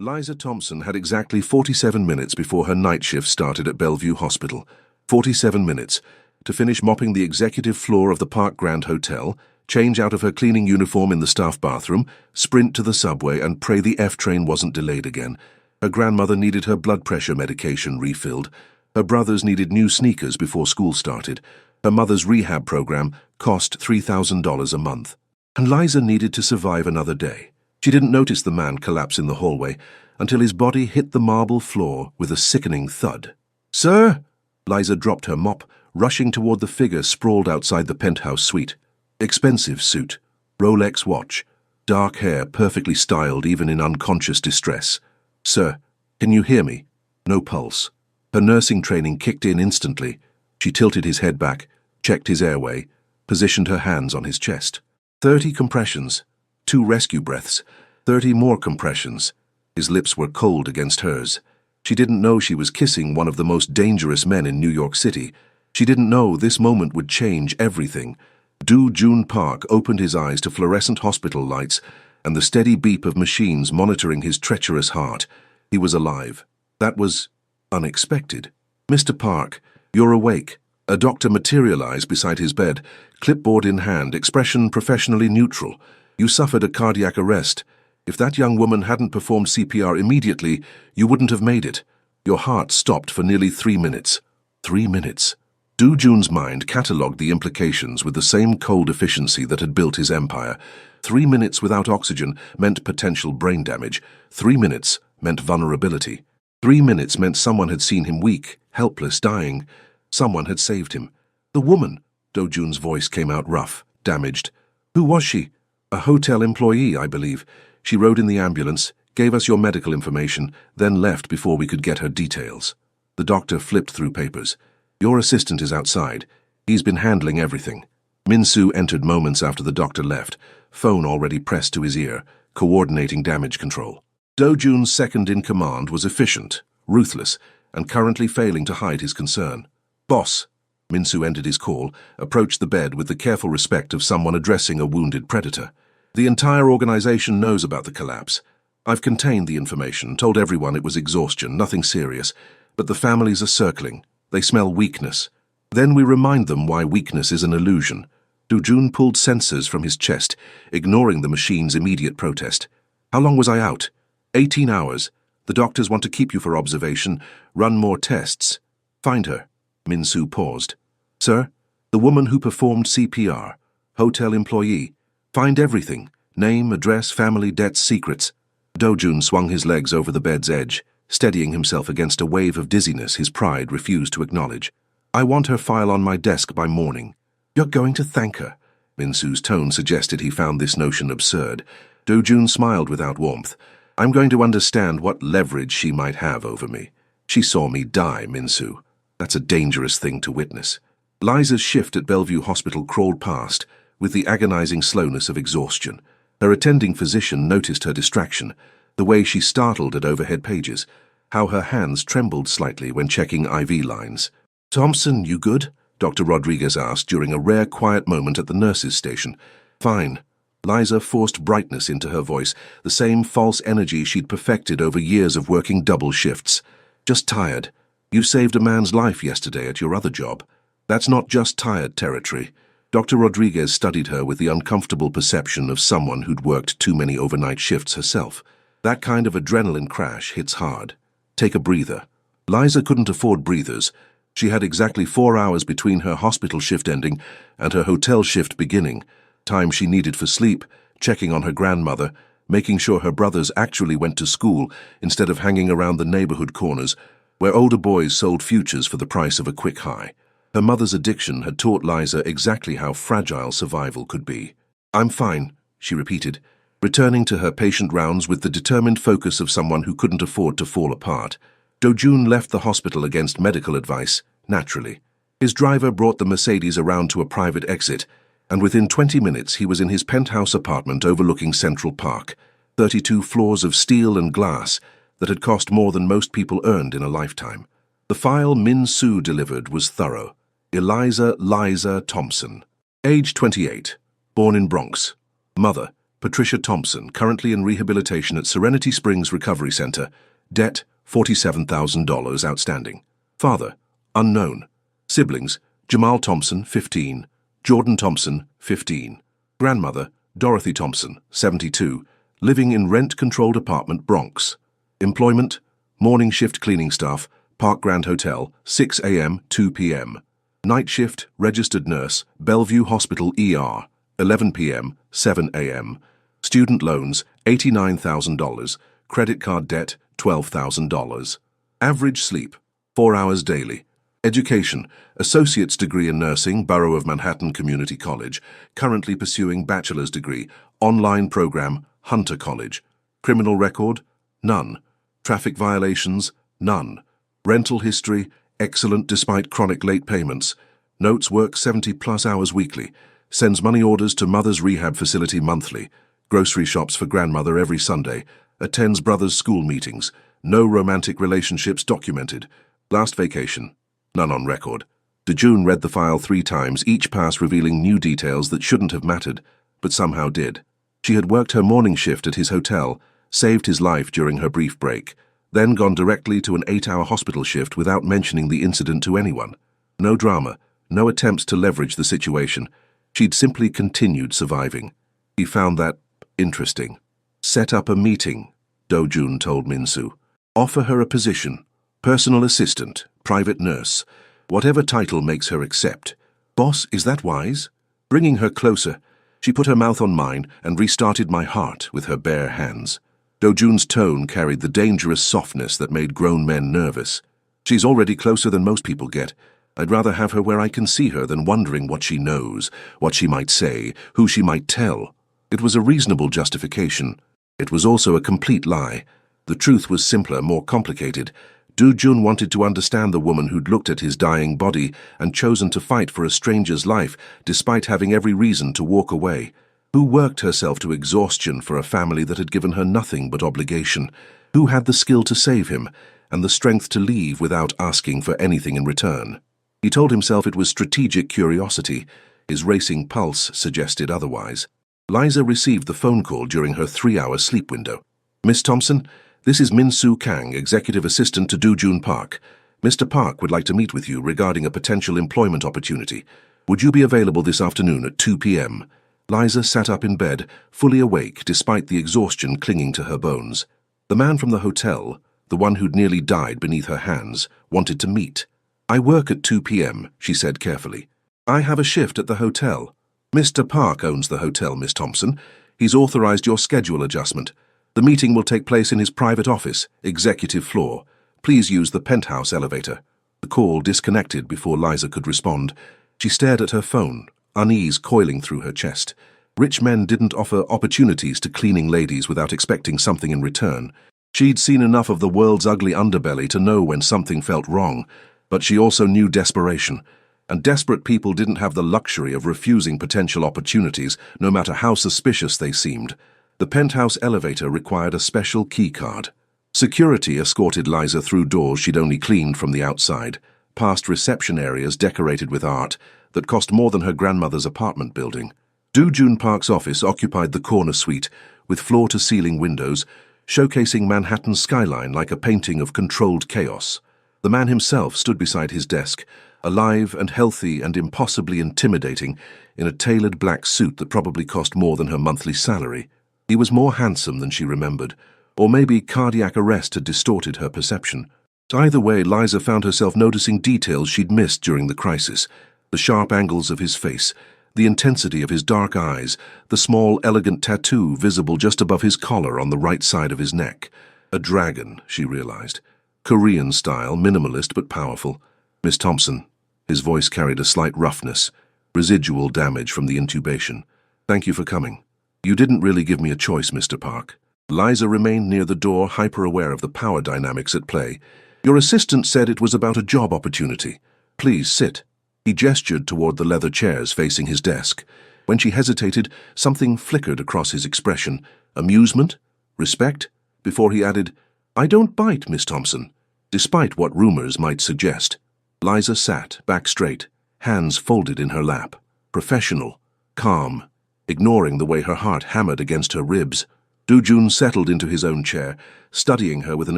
Liza Thompson had exactly 47 minutes before her night shift started at Bellevue Hospital. 47 minutes to finish mopping the executive floor of the Park Grand Hotel, change out of her cleaning uniform in the staff bathroom, sprint to the subway, and pray the F train wasn't delayed again. Her grandmother needed her blood pressure medication refilled. Her brothers needed new sneakers before school started. Her mother's rehab program cost $3,000 a month. And Liza needed to survive another day. She didn't notice the man collapse in the hallway until his body hit the marble floor with a sickening thud. "Sir!" Liza dropped her mop, rushing toward the figure sprawled outside the penthouse suite. Expensive suit, Rolex watch, dark hair perfectly styled even in unconscious distress. "Sir, can you hear me?" No pulse. Her nursing training kicked in instantly. She tilted his head back, checked his airway, positioned her hands on his chest. 30 compressions. 2 rescue breaths, 30 more compressions. His lips were cold against hers. She didn't know she was kissing one of the most dangerous men in New York City. She didn't know this moment would change everything. Do-Jun Park opened his eyes to fluorescent hospital lights and the steady beep of machines monitoring his treacherous heart. He was alive. That was unexpected. "Mr. Park, you're awake." A doctor materialized beside his bed, clipboard in hand, expression professionally neutral. "You suffered a cardiac arrest. If that young woman hadn't performed CPR immediately, you wouldn't have made it. Your heart stopped for nearly 3 minutes. 3 minutes. Do-Jun's mind catalogued the implications with the same cold efficiency that had built his empire. 3 minutes without oxygen meant potential brain damage. 3 minutes meant vulnerability. 3 minutes meant someone had seen him weak, helpless, dying. Someone had saved him. "The woman," Do-Jun's voice came out rough, damaged. "Who was she?" "A hotel employee, I believe. She rode in the ambulance, gave us your medical information, then left before we could get her details." The doctor flipped through papers. "Your assistant is outside. He's been handling everything." Min-Soo entered moments after the doctor left, phone already pressed to his ear, coordinating damage control. Do-Jun's second-in-command was efficient, ruthless, and currently failing to hide his concern. "Boss." Min-Soo ended his call, approached the bed with the careful respect of someone addressing a wounded predator. "The entire organization knows about the collapse. I've contained the information, told everyone it was exhaustion, nothing serious, but the families are circling. They smell weakness. Then we remind them why weakness is an illusion." Do-Jun pulled sensors from his chest, ignoring the machine's immediate protest. "How long was I out?" 18 hours. The doctors want to keep you for observation, run more tests. "Find her." Min-Soo paused. "Sir, the woman who performed CPR, hotel employee. Find everything, name, address, family, debts, secrets." Do-Jun swung his legs over the bed's edge, steadying himself against a wave of dizziness his pride refused to acknowledge. "I want her file on my desk by morning." "You're going to thank her." Min-Soo's tone suggested he found this notion absurd. Do-Jun smiled without warmth. "I'm going to understand what leverage she might have over me. She saw me die, Min-Soo. That's a dangerous thing to witness." Liza's shift at Bellevue Hospital crawled past, with the agonizing slowness of exhaustion. Her attending physician noticed her distraction, the way she startled at overhead pages, how her hands trembled slightly when checking IV lines. "Thompson, you good?" Dr. Rodriguez asked during a rare quiet moment at the nurse's station. "Fine." Liza forced brightness into her voice, the same false energy she'd perfected over years of working double shifts. "Just tired. You saved a man's life yesterday at your other job. That's not just tired territory." Dr. Rodriguez studied her with the uncomfortable perception of someone who'd worked too many overnight shifts herself. That kind of adrenaline crash hits hard. Take a breather. Liza couldn't afford breathers. She had exactly 4 hours between her hospital shift ending and her hotel shift beginning, time she needed for sleep, checking on her grandmother, making sure her brothers actually went to school instead of hanging around the neighborhood corners, where older boys sold futures for the price of a quick high. Her mother's addiction had taught Liza exactly how fragile survival could be. "I'm fine," she repeated, returning to her patient rounds with the determined focus of someone who couldn't afford to fall apart. Do-Jun left the hospital against medical advice, naturally. His driver brought the Mercedes around to a private exit, and within 20 minutes he was in his penthouse apartment overlooking Central Park, 32 floors of steel and glass that had cost more than most people earned in a lifetime. The file Min-Soo delivered was thorough. Eliza Liza Thompson. Age 28. Born in Bronx. Mother, Patricia Thompson, currently in rehabilitation at Serenity Springs Recovery Center. Debt, $47,000 outstanding. Father, unknown. Siblings, Jamal Thompson, 15. Jordan Thompson, 15. Grandmother, Dorothy Thompson, 72. Living in rent-controlled apartment, Bronx. Employment, morning shift cleaning staff, Park Grand Hotel, 6 a.m., 2 p.m. Night shift, registered nurse, Bellevue Hospital ER, 11 p.m., 7 a.m. Student loans, $89,000. Credit card debt, $12,000. Average sleep, 4 hours daily. Education, associate's degree in nursing, Borough of Manhattan Community College. Currently pursuing bachelor's degree, online program, Hunter College. Criminal record, none. Traffic violations, none. Rental history, excellent despite chronic late payments. Notes work 70+ hours weekly. Sends money orders to mother's rehab facility monthly. Grocery shops for grandmother every Sunday. Attends brother's school meetings. No romantic relationships documented. Last vacation, none on record. DeJune read the file 3 times, each pass revealing new details that shouldn't have mattered, but somehow did. She had worked her morning shift at his hotel, saved his life during her brief break, then gone directly to an 8-hour hospital shift without mentioning the incident to anyone. No drama, no attempts to leverage the situation. She'd simply continued surviving. He found that interesting. Set up a meeting, DeJune told Minsu. Offer her a position. Personal assistant, private nurse. Whatever title makes her accept. Boss, is that wise? Bringing her closer, she put her mouth on mine and restarted my heart with her bare hands. DeJune's tone carried the dangerous softness that made grown men nervous. She's already closer than most people get. I'd rather have her where I can see her than wondering what she knows, what she might say, who she might tell. It was a reasonable justification. It was also a complete lie. The truth was simpler, more complicated. DeJune wanted to understand the woman who'd looked at his dying body and chosen to fight for a stranger's life, despite having every reason to walk away. Who worked herself to exhaustion for a family that had given her nothing but obligation? Who had the skill to save him, and the strength to leave without asking for anything in return? He told himself it was strategic curiosity. His racing pulse suggested otherwise. Liza received the phone call during her 3-hour sleep window. Miss Thompson, this is Minsu Kang, executive assistant to DeJune Park. Mr. Park would like to meet with you regarding a potential employment opportunity. Would you be available this afternoon at 2 p.m.? Liza sat up in bed, fully awake despite the exhaustion clinging to her bones. The man from the hotel, the one who'd nearly died beneath her hands, wanted to meet. I work at 2 p.m., she said carefully. I have a shift at the hotel. Mr. Park owns the hotel, Miss Thompson. He's authorized your schedule adjustment. The meeting will take place in his private office, executive floor. Please use the penthouse elevator. The call disconnected before Liza could respond. She stared at her phone, unease coiling through her chest. Rich men didn't offer opportunities to cleaning ladies without expecting something in return. She'd seen enough of the world's ugly underbelly to know when something felt wrong, but she also knew desperation. And desperate people didn't have the luxury of refusing potential opportunities, no matter how suspicious they seemed. The penthouse elevator required a special key card. Security escorted Liza through doors she'd only cleaned from the outside, past reception areas decorated with art that cost more than her grandmother's apartment building. DeJune Park's office occupied the corner suite, with floor-to-ceiling windows, showcasing Manhattan's skyline like a painting of controlled chaos. The man himself stood beside his desk, alive and healthy and impossibly intimidating, in a tailored black suit that probably cost more than her monthly salary. He was more handsome than she remembered, or maybe cardiac arrest had distorted her perception. Either way, Liza found herself noticing details she'd missed during the crisis. The sharp angles of his face, the intensity of his dark eyes, the small, elegant tattoo visible just above his collar on the right side of his neck. A dragon, she realized. Korean style, minimalist but powerful. Miss Thompson. His voice carried a slight roughness, residual damage from the intubation. Thank you for coming. You didn't really give me a choice, Mr. Park. Liza remained near the door, hyper-aware of the power dynamics at play. Your assistant said it was about a job opportunity. Please sit. He gestured toward the leather chairs facing his desk. When she hesitated, something flickered across his expression. Amusement? Respect? Before he added, I don't bite, Miss Thompson, despite what rumors might suggest. Liza sat, back straight, hands folded in her lap. Professional, calm, ignoring the way her heart hammered against her ribs. Do-jun settled into his own chair, studying her with an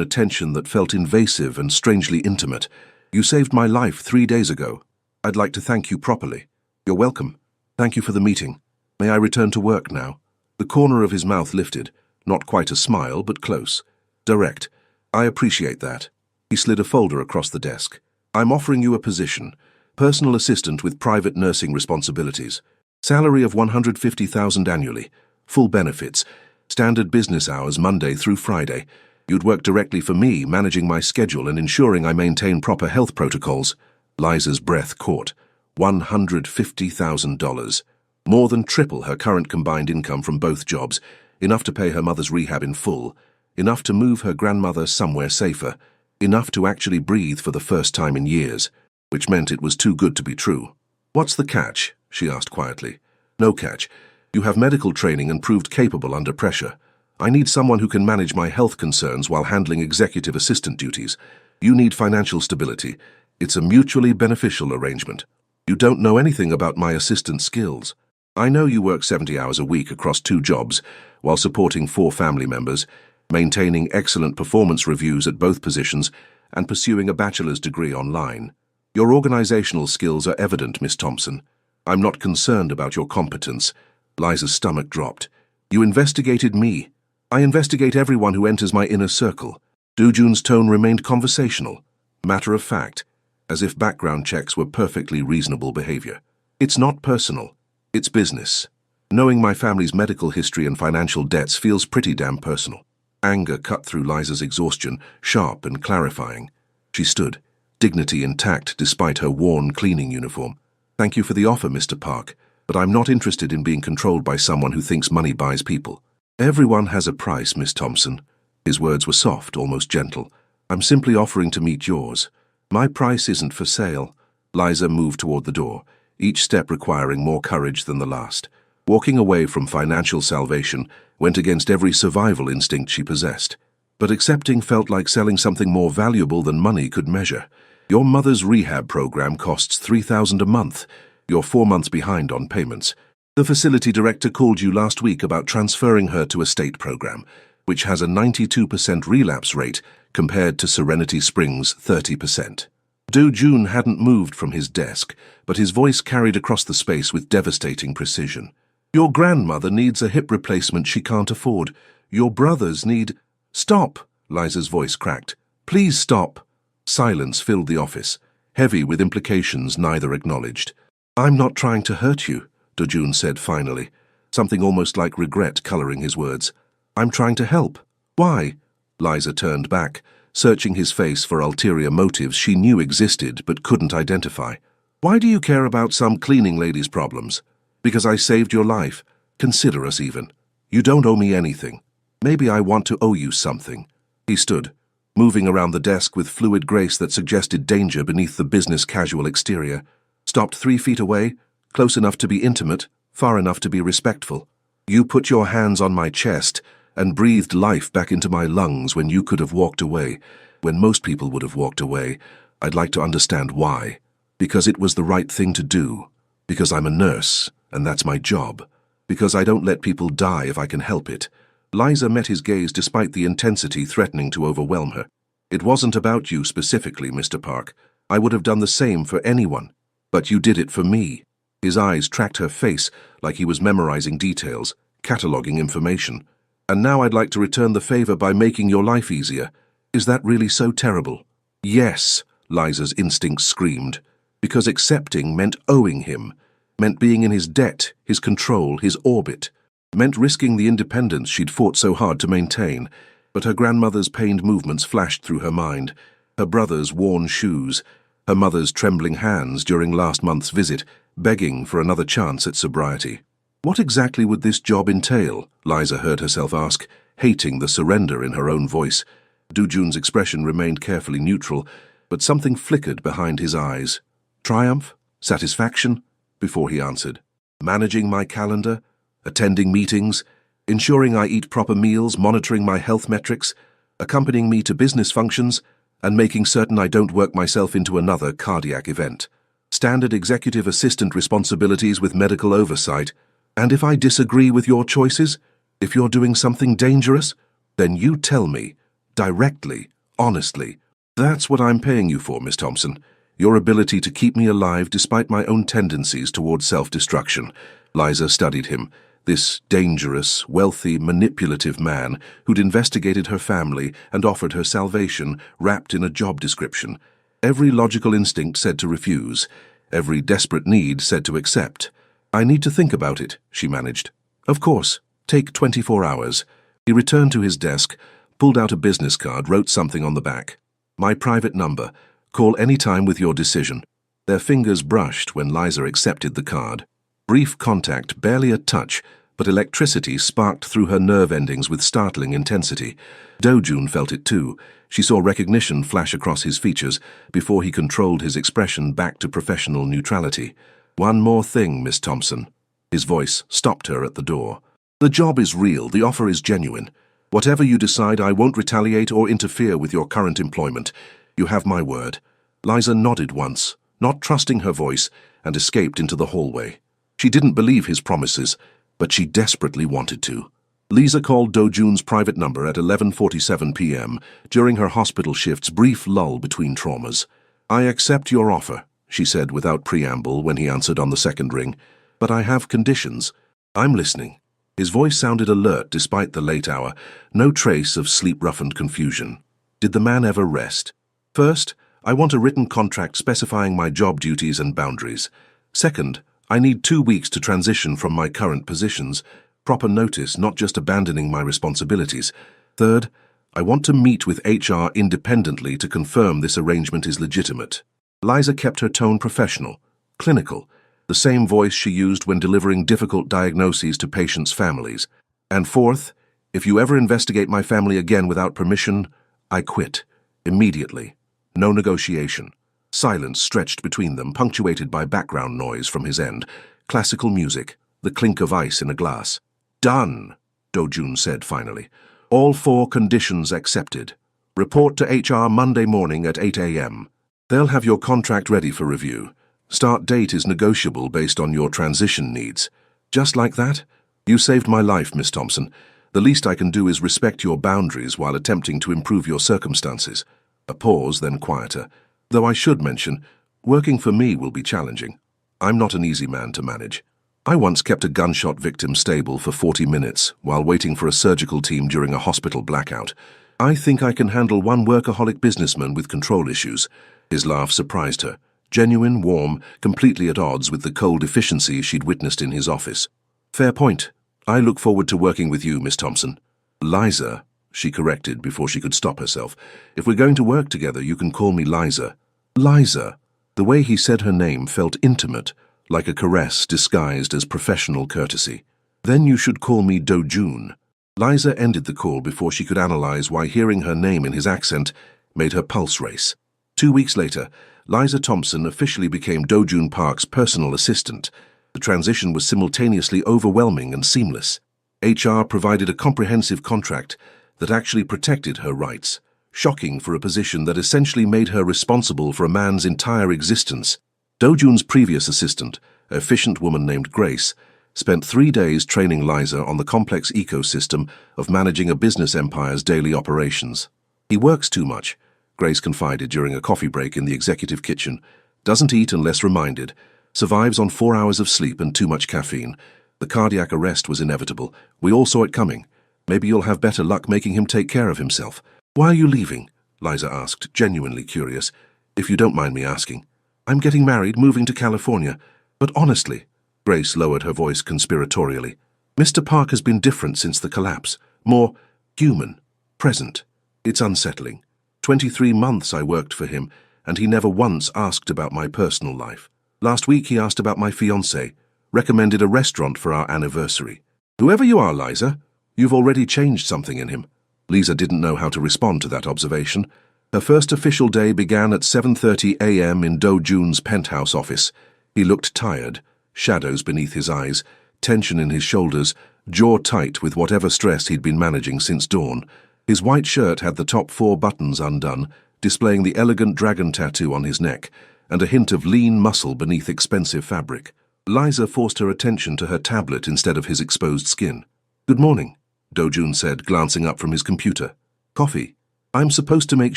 attention that felt invasive and strangely intimate. "You saved my life 3 days ago. I'd like to thank you properly." "You're welcome. Thank you for the meeting. May I return to work now?" The corner of his mouth lifted, not quite a smile, but close. Direct. "I appreciate that." He slid a folder across the desk. "I'm offering you a position, personal assistant with private nursing responsibilities. Salary of $150,000 annually, full benefits, standard business hours Monday through Friday. You'd work directly for me, managing my schedule and ensuring I maintain proper health protocols." Liza's breath caught. $150,000. More than triple her current combined income from both jobs, enough to pay her mother's rehab in full, enough to move her grandmother somewhere safer, enough to actually breathe for the first time in years, which meant it was too good to be true. "What's the catch?" she asked quietly. "No catch. You have medical training and proved capable under pressure. I need someone who can manage my health concerns while handling executive assistant duties. You need financial stability. It's a mutually beneficial arrangement. You don't know anything about my assistant skills. I know you work 70 hours a week across 2 jobs while supporting 4 family members, maintaining excellent performance reviews at both positions, and pursuing a bachelor's degree online. Your organizational skills are evident, Miss Thompson. I'm not concerned about your competence." Liza's stomach dropped. "You investigated me. I investigate everyone who enters my inner circle." Do-jun's tone remained conversational, matter of fact, as if background checks were perfectly reasonable behavior. "It's not personal. It's business. Knowing my family's medical history and financial debts feels pretty damn personal." Anger cut through Liza's exhaustion, sharp and clarifying. She stood, dignity intact despite her worn cleaning uniform. "Thank you for the offer, Mr. Park, but I'm not interested in being controlled by someone who thinks money buys people." "Everyone has a price, Miss Thompson." His words were soft, almost gentle. "I'm simply offering to meet yours. My price isn't for sale." Liza moved toward the door, each step requiring more courage than the last. Walking away from financial salvation went against every survival instinct she possessed. But accepting felt like selling something more valuable than money could measure. "Your mother's rehab program costs $3,000 a month. You're 4 months behind on payments. The facility director called you last week about transferring her to a state program, which has a 92% relapse rate compared to Serenity Springs' 30%. Do-jun hadn't moved from his desk, but his voice carried across the space with devastating precision. "Your grandmother needs a hip replacement she can't afford. Your brothers need—" "Stop!" Liza's voice cracked. "Please stop." Silence filled the office, heavy with implications neither acknowledged. "I'm not trying to hurt you," Do-jun said finally, something almost like regret coloring his words. "I'm trying to help." "Why?" Liza turned back, searching his face for ulterior motives she knew existed but couldn't identify. "Why do you care about some cleaning lady's problems? Because I saved your life. Consider us even. You don't owe me anything. Maybe I want to owe you something." He stood, moving around the desk with fluid grace that suggested danger beneath the business-casual exterior. Stopped 3 feet away, close enough to be intimate, far enough to be respectful. "You put your hands on my chest and breathed life back into my lungs when you could have walked away, when most people would have walked away. I'd like to understand why. Because it was the right thing to do. Because I'm a nurse, and that's my job. Because I don't let people die if I can help it." Liza met his gaze despite the intensity threatening to overwhelm her. "It wasn't about you specifically, Mr. Park. I would have done the same for anyone. But you did it for me." His eyes tracked her face like he was memorizing details, cataloging information. "And now I'd like to return the favor by making your life easier. Is that really so terrible?" "Yes," Liza's instincts screamed. Because accepting meant owing him, meant being in his debt, his control, his orbit, meant risking the independence she'd fought so hard to maintain. But her grandmother's pained movements flashed through her mind, her brother's worn shoes, her mother's trembling hands during last month's visit, begging for another chance at sobriety. What exactly would this job entail? Liza heard herself ask, hating the surrender in her own voice. Do-jun's expression remained carefully neutral, but something flickered behind his eyes. Triumph? Satisfaction? Before he answered. Managing my calendar? Attending meetings? Ensuring I eat proper meals, monitoring my health metrics? Accompanying me to business functions? And making certain I don't work myself into another cardiac event? Standard executive assistant responsibilities with medical oversight? And if I disagree with your choices, if you're doing something dangerous, then you tell me, directly, honestly. That's what I'm paying you for, Miss Thompson. Your ability to keep me alive despite my own tendencies towards self-destruction. Liza studied him, this dangerous, wealthy, manipulative man who'd investigated her family and offered her salvation wrapped in a job description. Every logical instinct said to refuse. Every desperate need said to accept. I need to think about it, she managed. Of course. Take 24 hours. He returned to his desk, pulled out a business card, wrote something on the back. My private number. Call any time with your decision. Their fingers brushed when Liza accepted the card. Brief contact, barely a touch, but electricity sparked through her nerve endings with startling intensity. Do-jun felt it too. She saw recognition flash across his features before he controlled his expression back to professional neutrality. One more thing, Miss Thompson. His voice stopped her at the door. The job is real, the offer is genuine. Whatever you decide, I won't retaliate or interfere with your current employment. You have my word. Liza nodded once, not trusting her voice, and escaped into the hallway. She didn't believe his promises, but she desperately wanted to. Liza called Do-jun's private number at 11:47 p.m. during her hospital shift's brief lull between traumas. I accept your offer, she said without preamble when he answered on the second ring. But I have conditions. I'm listening. His voice sounded alert despite the late hour, no trace of sleep-roughened confusion. Did the man ever rest? First, I want a written contract specifying my job duties and boundaries. Second, I need 2 weeks to transition from my current positions. Proper notice, not just abandoning my responsibilities. Third, I want to meet with HR independently to confirm this arrangement is legitimate. Liza kept her tone professional, clinical, the same voice she used when delivering difficult diagnoses to patients' families. And fourth, if you ever investigate my family again without permission, I quit. Immediately. No negotiation. Silence stretched between them, punctuated by background noise from his end. Classical music, the clink of ice in a glass. Done, Do-jun said finally. All 4 conditions accepted. Report to HR Monday morning at 8 a.m. They'll have your contract ready for review. Start date is negotiable based on your transition needs. Just like that? You saved my life, Miss Thompson. The least I can do is respect your boundaries while attempting to improve your circumstances. A pause, then quieter. Though I should mention, working for me will be challenging. I'm not an easy man to manage. I once kept a gunshot victim stable for 40 minutes while waiting for a surgical team during a hospital blackout. I think I can handle one workaholic businessman with control issues. His laugh surprised her. Genuine, warm, completely at odds with the cold efficiency she'd witnessed in his office. Fair point. I look forward to working with you, Miss Thompson. Liza, she corrected before she could stop herself. If we're going to work together, you can call me Liza. Liza. The way he said her name felt intimate, like a caress disguised as professional courtesy. Then you should call me Do-jun. Liza ended the call before she could analyze why hearing her name in his accent made her pulse race. 2 weeks later, Liza Thompson officially became Do-jun Park's personal assistant. The transition was simultaneously overwhelming and seamless. HR provided a comprehensive contract that actually protected her rights, shocking for a position that essentially made her responsible for a man's entire existence. Do-jun's previous assistant, an efficient woman named Grace, spent 3 days training Liza on the complex ecosystem of managing a business empire's daily operations. He works too much, Grace confided during a coffee break in the executive kitchen. Doesn't eat unless reminded. Survives on 4 hours of sleep and too much caffeine. The cardiac arrest was inevitable. We all saw it coming. Maybe you'll have better luck making him take care of himself. Why are you leaving? Liza asked, genuinely curious. If you don't mind me asking. I'm getting married, moving to California. But honestly, Grace lowered her voice conspiratorially. Mr. Park has been different since the collapse. More human, present. It's unsettling. 23 months I worked for him, and he never once asked about my personal life. Last week he asked about my fiancée, recommended a restaurant for our anniversary. Whoever you are, Liza, you've already changed something in him. Liza didn't know how to respond to that observation. Her first official day began at 7:30 a.m. in Do-jun's penthouse office. He looked tired, shadows beneath his eyes, tension in his shoulders, jaw tight with whatever stress he'd been managing since dawn. His white shirt had the top 4 buttons undone, displaying the elegant dragon tattoo on his neck, and a hint of lean muscle beneath expensive fabric. Liza forced her attention to her tablet instead of his exposed skin. "Good morning," Dojun said, glancing up from his computer. "Coffee. I'm supposed to make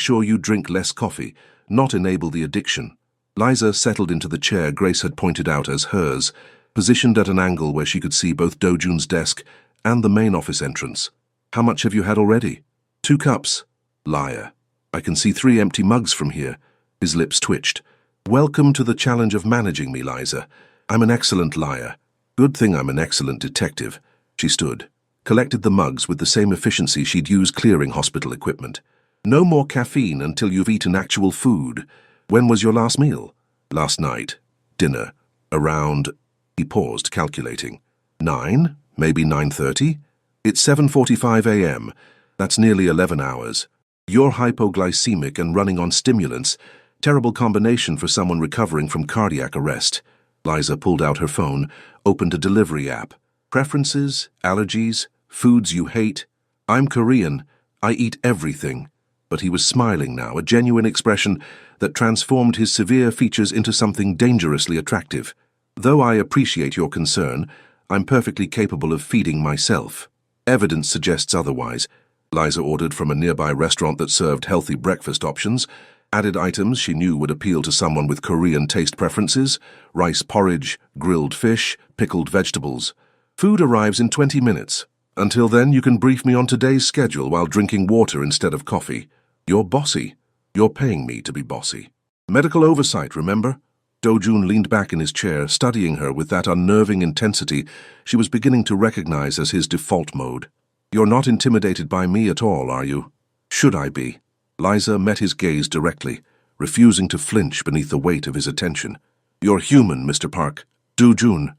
sure you drink less coffee, not enable the addiction." Liza settled into the chair Grace had pointed out as hers, positioned at an angle where she could see both Dojun's desk and the main office entrance. "How much have you had already?" "2 cups. Liar. I can see 3 empty mugs from here." His lips twitched. "Welcome to the challenge of managing me, Liza. I'm an excellent liar. Good thing I'm an excellent detective." She stood, collected the mugs with the same efficiency she'd use clearing hospital equipment. "No more caffeine until you've eaten actual food. When was your last meal?" "Last night. Dinner. Around..." He paused, calculating. 9? Maybe 9:30? "It's 7:45 a.m. That's nearly 11 hours. You're hypoglycemic and running on stimulants. Terrible combination for someone recovering from cardiac arrest." Liza pulled out her phone, opened a delivery app. "Preferences, allergies, foods you hate. I'm Korean. I eat everything." But he was smiling now, a genuine expression that transformed his severe features into something dangerously attractive. "Though I appreciate your concern, I'm perfectly capable of feeding myself." "Evidence suggests otherwise." Liza ordered from a nearby restaurant that served healthy breakfast options, added items she knew would appeal to someone with Korean taste preferences: rice porridge, grilled fish, pickled vegetables. "Food arrives in 20 minutes. Until then, you can brief me on today's schedule while drinking water instead of coffee. You're bossy. You're paying me to be bossy." "Medical oversight, remember?" Dojun leaned back in his chair, studying her with that unnerving intensity she was beginning to recognize as his default mode. "You're not intimidated by me at all, are you?" "Should I be?" Liza met his gaze directly, refusing to flinch beneath the weight of his attention. "You're human, Mr. Park. Dojun.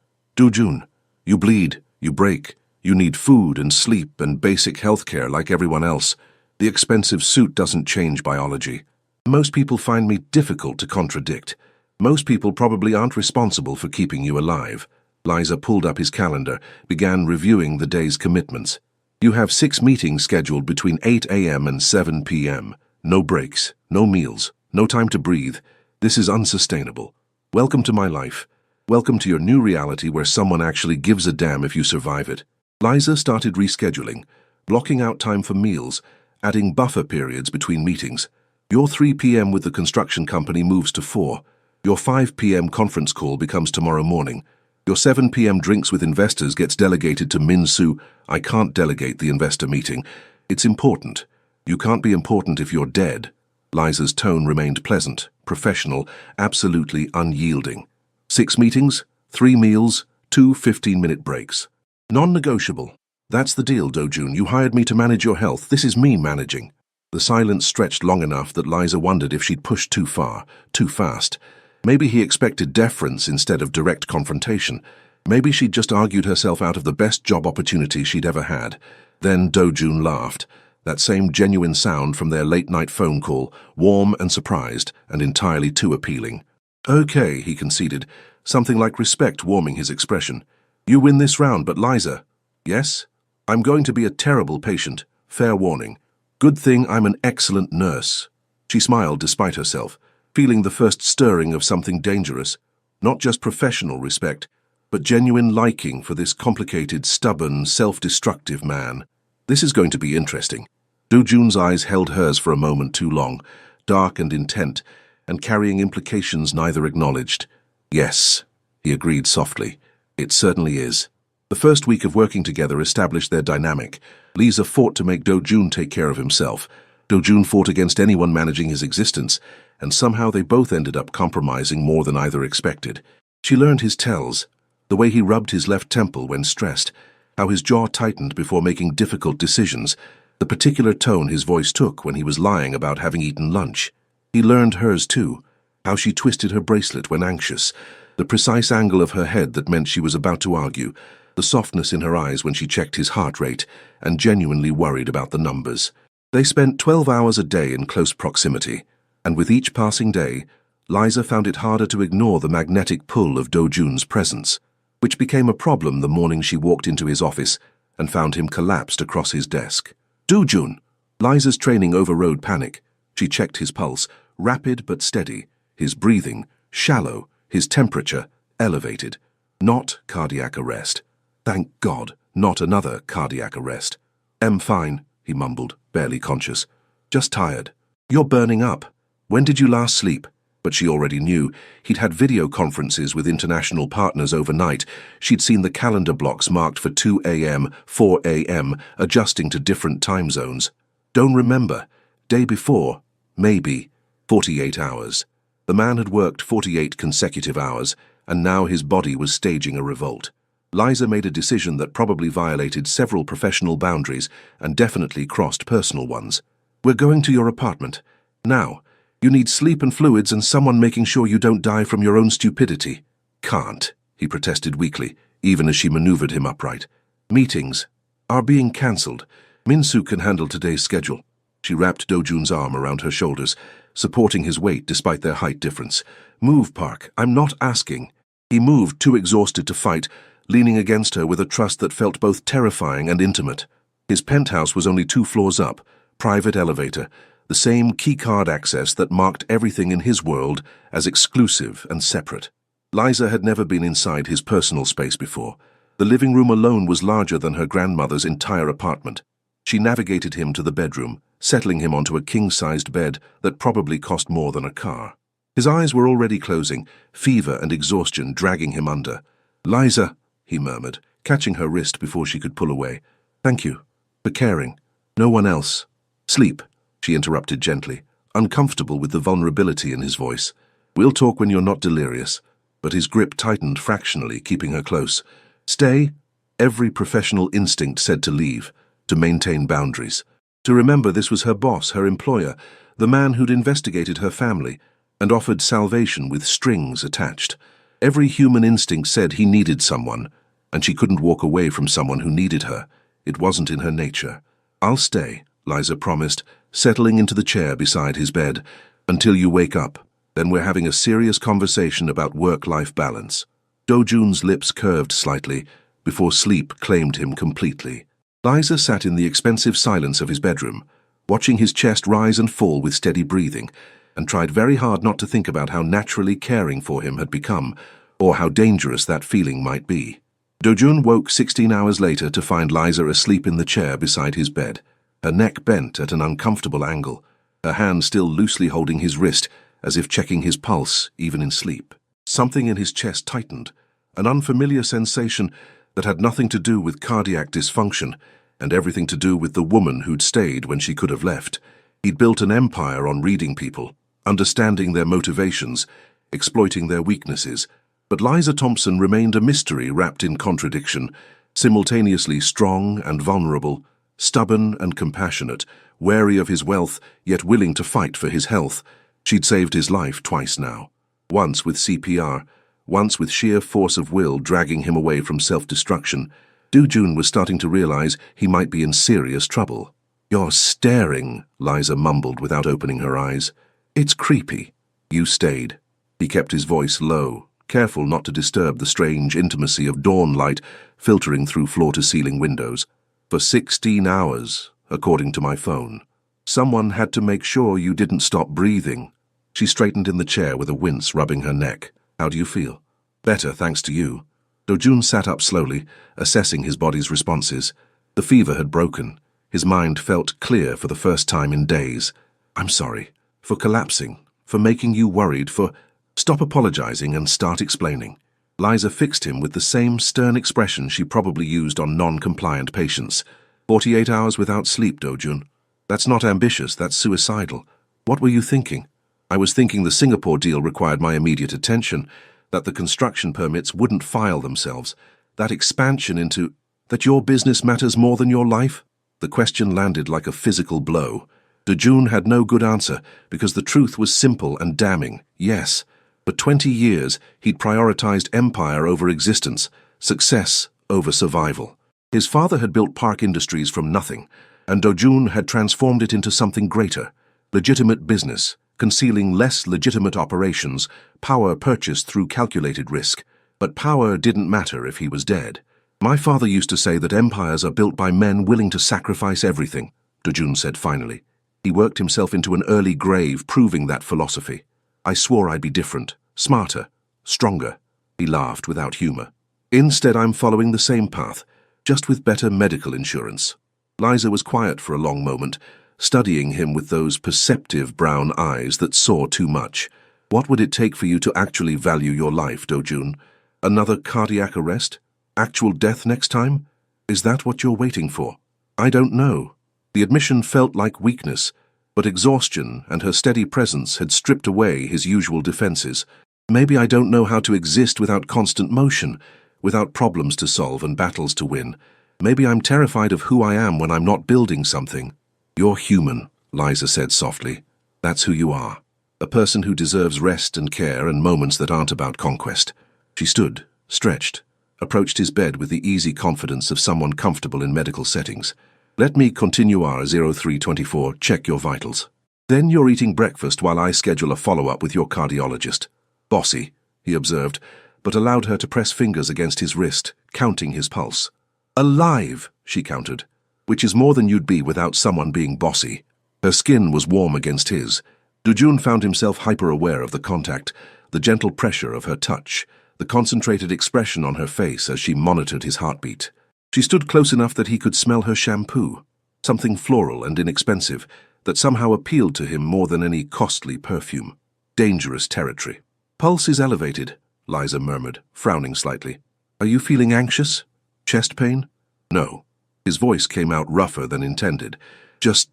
You bleed, you break, you need food and sleep and basic health care like everyone else. The expensive suit doesn't change biology. Most people find me difficult to contradict. Most people probably aren't responsible for keeping you alive." Liza pulled up his calendar, began reviewing the day's commitments. "You have 6 meetings scheduled between 8 a.m. and 7 p.m. No breaks, no meals, no time to breathe. This is unsustainable. Welcome to my life. Welcome to your new reality where someone actually gives a damn if you survive it." Liza started rescheduling, blocking out time for meals, adding buffer periods between meetings. Your 3 p.m. with the construction company moves to 4. Your 5 p.m. conference call becomes tomorrow morning. Your 7 p.m. drinks with investors gets delegated to Min Soo. "I can't delegate the investor meeting. It's important. You can't be important if you're dead." Liza's tone remained pleasant, professional, absolutely unyielding. 6 meetings, 3 meals, 2 15-minute breaks. Non-negotiable. "That's the deal, Dojun. You hired me to manage your health. This is me managing." The silence stretched long enough that Liza wondered if she'd pushed too far, too fast. Maybe he expected deference instead of direct confrontation. Maybe she'd just argued herself out of the best job opportunity she'd ever had. Then Dojun laughed, that same genuine sound from their late-night phone call, warm and surprised, and entirely too appealing. "Okay," he conceded, something like respect warming his expression. "You win this round, but Liza..." "Yes? I'm going to be a terrible patient. Fair warning. Good thing I'm an excellent nurse." She smiled despite herself, feeling the first stirring of something dangerous. Not just professional respect, but genuine liking for this complicated, stubborn, self-destructive man. This is going to be interesting. Dojun's eyes held hers for a moment too long, dark and intent, and carrying implications neither acknowledged. "Yes," he agreed softly. "It certainly is." The first week of working together established their dynamic. Liza fought to make Dojun take care of himself. Dojun fought against anyone managing his existence, and somehow they both ended up compromising more than either expected. She learned his tells, the way he rubbed his left temple when stressed, how his jaw tightened before making difficult decisions, the particular tone his voice took when he was lying about having eaten lunch. He learned hers too, how she twisted her bracelet when anxious, the precise angle of her head that meant she was about to argue, the softness in her eyes when she checked his heart rate and genuinely worried about the numbers. They spent 12 hours a day in close proximity, and with each passing day, Liza found it harder to ignore the magnetic pull of Dojun's presence, which became a problem the morning she walked into his office and found him collapsed across his desk. "Dojun!" Liza's training overrode panic. She checked his pulse, rapid but steady, his breathing shallow, his temperature elevated. Not cardiac arrest. Thank God, not another cardiac arrest. "I'm fine," he mumbled, barely conscious. "Just tired." "You're burning up. When did you last sleep?" But she already knew. He'd had video conferences with international partners overnight. She'd seen the calendar blocks marked for 2 a.m., 4 a.m., adjusting to different time zones. Don't remember. Day before. Maybe. 48 hours. The man had worked 48 consecutive hours, and now his body was staging a revolt. Liza made a decision that probably violated several professional boundaries and definitely crossed personal ones. "We're going to your apartment. Now. You need sleep and fluids and someone making sure you don't die from your own stupidity." "Can't," he protested weakly, even as she maneuvered him upright. "Meetings are being cancelled. Minsu can handle today's schedule." She wrapped Dojun's arm around her shoulders, supporting his weight despite their height difference. "Move, Park. I'm not asking." He moved, too exhausted to fight, leaning against her with a trust that felt both terrifying and intimate. His penthouse was only 2 floors up, private elevator, the same keycard access that marked everything in his world as exclusive and separate. Liza had never been inside his personal space before. The living room alone was larger than her grandmother's entire apartment. She navigated him to the bedroom, settling him onto a king-sized bed that probably cost more than a car. His eyes were already closing, fever and exhaustion dragging him under. "Liza," he murmured, catching her wrist before she could pull away. "Thank you. For caring. No one else." "Sleep," she interrupted gently, uncomfortable with the vulnerability in his voice. "We'll talk when you're not delirious." But his grip tightened fractionally, keeping her close. "Stay." Every professional instinct said to leave, to maintain boundaries. To remember this was her boss, her employer, the man who'd investigated her family and offered salvation with strings attached. Every human instinct said he needed someone, and she couldn't walk away from someone who needed her. It wasn't in her nature. "I'll stay," Liza promised, settling into the chair beside his bed, "until you wake up. Then we're having a serious conversation about work-life balance." Dojun's lips curved slightly before sleep claimed him completely. Liza sat in the expensive silence of his bedroom, watching his chest rise and fall with steady breathing, and tried very hard not to think about how naturally caring for him had become, or how dangerous that feeling might be. Dojun woke 16 hours later to find Liza asleep in the chair beside his bed, her neck bent at an uncomfortable angle, her hand still loosely holding his wrist, as if checking his pulse, even in sleep. Something in his chest tightened, an unfamiliar sensation that had nothing to do with cardiac dysfunction and everything to do with the woman who'd stayed when she could have left. He'd built an empire on reading people, understanding their motivations, exploiting their weaknesses. But Liza Thompson remained a mystery wrapped in contradiction, simultaneously strong and vulnerable, stubborn and compassionate, wary of his wealth, yet willing to fight for his health. She'd saved his life twice now. Once with CPR, once with sheer force of will dragging him away from self-destruction. Dojun was starting to realize he might be in serious trouble. "You're staring," Liza mumbled without opening her eyes. "It's creepy." "You stayed." He kept his voice low, careful not to disturb the strange intimacy of dawn light filtering through floor-to-ceiling windows. "For 16 hours, according to my phone. Someone had to make sure you didn't stop breathing." She straightened in the chair with a wince rubbing her neck. "How do you feel?" "Better, thanks to you." Dojun sat up slowly, assessing his body's responses. The fever had broken. His mind felt clear for the first time in days. "I'm sorry. For collapsing. For making you worried. For—" "Stop apologizing and start explaining." Liza fixed him with the same stern expression she probably used on non-compliant patients. 48 hours without sleep, Dojun. That's not ambitious, that's suicidal. What were you thinking?" "I was thinking the Singapore deal required my immediate attention, that the construction permits wouldn't file themselves, that expansion into— that your business matters more than your life?" The question landed like a physical blow. Dojun had no good answer, because the truth was simple and damning. Yes. For 20 years, he'd prioritized empire over existence, success over survival. His father had built Park Industries from nothing, and Dojun had transformed it into something greater. Legitimate business, concealing less legitimate operations, power purchased through calculated risk. But power didn't matter if he was dead. "My father used to say that empires are built by men willing to sacrifice everything," Dojun said finally. He worked himself into an early grave proving that philosophy. "I swore I'd be different, smarter, stronger." He laughed without humor. Instead, I'm following the same path, just with better medical insurance. Liza was quiet for a long moment, studying him with those perceptive brown eyes that saw too much. What would it take for you to actually value your life, Do-jun? Another cardiac arrest? Actual death next time? Is that what you're waiting for? I don't know. The admission felt like weakness, but exhaustion and her steady presence had stripped away his usual defenses. Maybe I don't know how to exist without constant motion, without problems to solve and battles to win. Maybe I'm terrified of who I am when I'm not building something. You're human, Liza said softly. That's who you are. A person who deserves rest and care and moments that aren't about conquest. She stood, stretched, approached his bed with the easy confidence of someone comfortable in medical settings. Let me continuar 0324, check your vitals. Then you're eating breakfast while I schedule a follow-up with your cardiologist. Bossy, he observed, but allowed her to press fingers against his wrist, counting his pulse. Alive, she countered, which is more than you'd be without someone being bossy. Her skin was warm against his. Do-jun found himself hyper-aware of the contact, the gentle pressure of her touch, the concentrated expression on her face as she monitored his heartbeat. She stood close enough that he could smell her shampoo, something floral and inexpensive that somehow appealed to him more than any costly perfume. Dangerous territory. Pulse is elevated, Liza murmured, frowning slightly. Are you feeling anxious? Chest pain? No. His voice came out rougher than intended. Just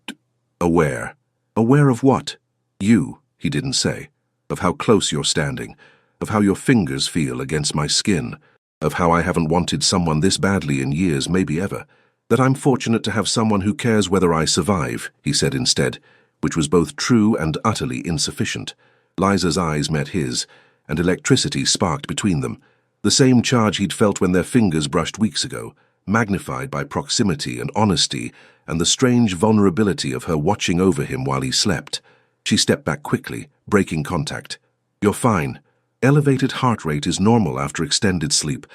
aware. Aware of what? You, he didn't say. Of how close you're standing. Of how your fingers feel against my skin. Of how I haven't wanted someone this badly in years, maybe ever. That I'm fortunate to have someone who cares whether I survive, he said instead, which was both true and utterly insufficient. Liza's eyes met his, and electricity sparked between them. The same charge he'd felt when their fingers brushed weeks ago, magnified by proximity and honesty and the strange vulnerability of her watching over him while he slept. She stepped back quickly, breaking contact. You're fine. Elevated heart rate is normal after extended sleep.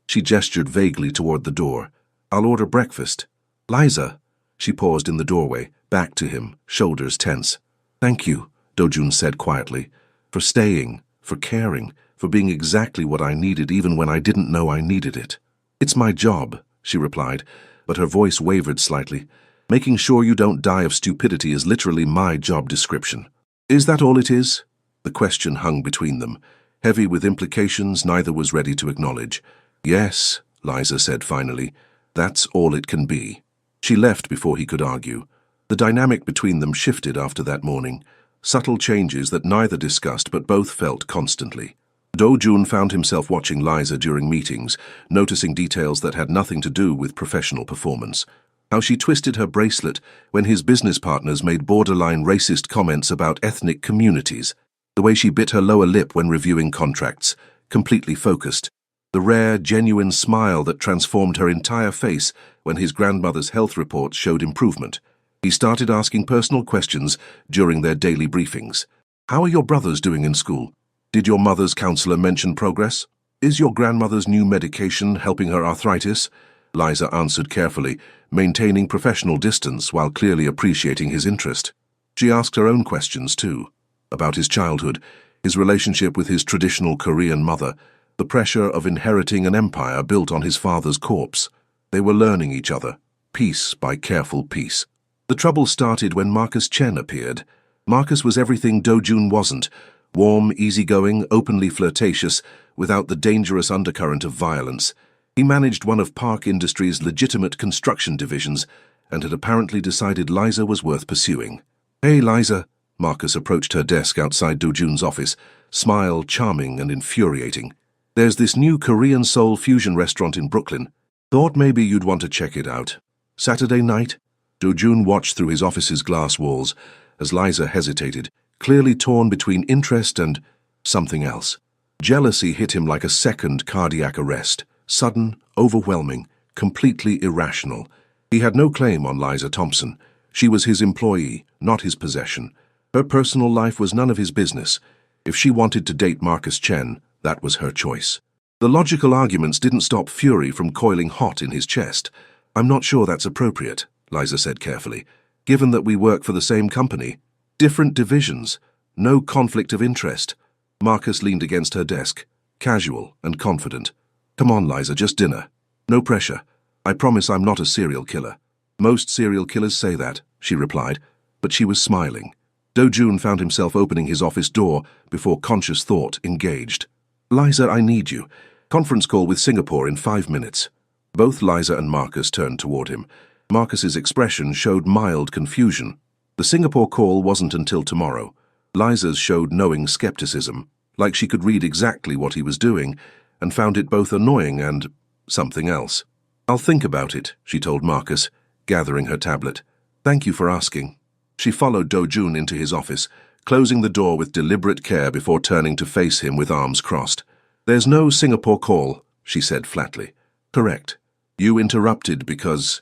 She gestured vaguely toward the door. I'll order breakfast. Liza. She paused in the doorway, back to him, shoulders tense. Thank you, Do-jun said quietly, for staying, for caring, for being exactly what I needed even when I didn't know I needed it. It's my job, she replied, but her voice wavered slightly. Making sure you don't die of stupidity is literally my job description. Is that all it is? The question hung between them, heavy with implications neither was ready to acknowledge. Yes, Liza said finally, that's all it can be. She left before he could argue. The dynamic between them shifted after that morning, subtle changes that neither discussed but both felt constantly. Do-jun found himself watching Liza during meetings, noticing details that had nothing to do with professional performance. How she twisted her bracelet when his business partners made borderline racist comments about ethnic communities. The way she bit her lower lip when reviewing contracts, completely focused. The rare, genuine smile that transformed her entire face when his grandmother's health reports showed improvement. He started asking personal questions during their daily briefings. How are your brothers doing in school? Did your mother's counselor mention progress? Is your grandmother's new medication helping her arthritis? Liza answered carefully, maintaining professional distance while clearly appreciating his interest. She asked her own questions too. About his childhood, his relationship with his traditional Korean mother, the pressure of inheriting an empire built on his father's corpse. They were learning each other, piece by careful piece. The trouble started when Marcus Chen appeared. Marcus was everything Do-jun wasn't, warm, easygoing, openly flirtatious, without the dangerous undercurrent of violence. He managed one of Park Industries' legitimate construction divisions and had apparently decided Liza was worth pursuing. Hey, Liza. Marcus approached her desk outside Do-jun's office, smile charming and infuriating. There's this new Korean soul fusion restaurant in Brooklyn. Thought maybe you'd want to check it out. Saturday night? Do-jun watched through his office's glass walls as Liza hesitated, clearly torn between interest and something else. Jealousy hit him like a second cardiac arrest, sudden, overwhelming, completely irrational. He had no claim on Liza Thompson. She was his employee, not his possession. Her personal life was none of his business. If she wanted to date Marcus Chen, that was her choice. The logical arguments didn't stop fury from coiling hot in his chest. I'm not sure that's appropriate, Liza said carefully, given that we work for the same company. Different divisions, no conflict of interest. Marcus leaned against her desk, casual and confident. Come on, Liza, just dinner. No pressure. I promise I'm not a serial killer. Most serial killers say that, she replied, but she was smiling. Do-jun found himself opening his office door before conscious thought engaged. Liza, I need you. Conference call with Singapore in 5 minutes. Both Liza and Marcus turned toward him. Marcus's expression showed mild confusion. The Singapore call wasn't until tomorrow. Liza's showed knowing skepticism, like she could read exactly what he was doing, and found it both annoying and something else. I'll think about it, she told Marcus, gathering her tablet. Thank you for asking. She followed Do-jun into his office, closing the door with deliberate care before turning to face him with arms crossed. There's no Singapore call, she said flatly. Correct. You interrupted because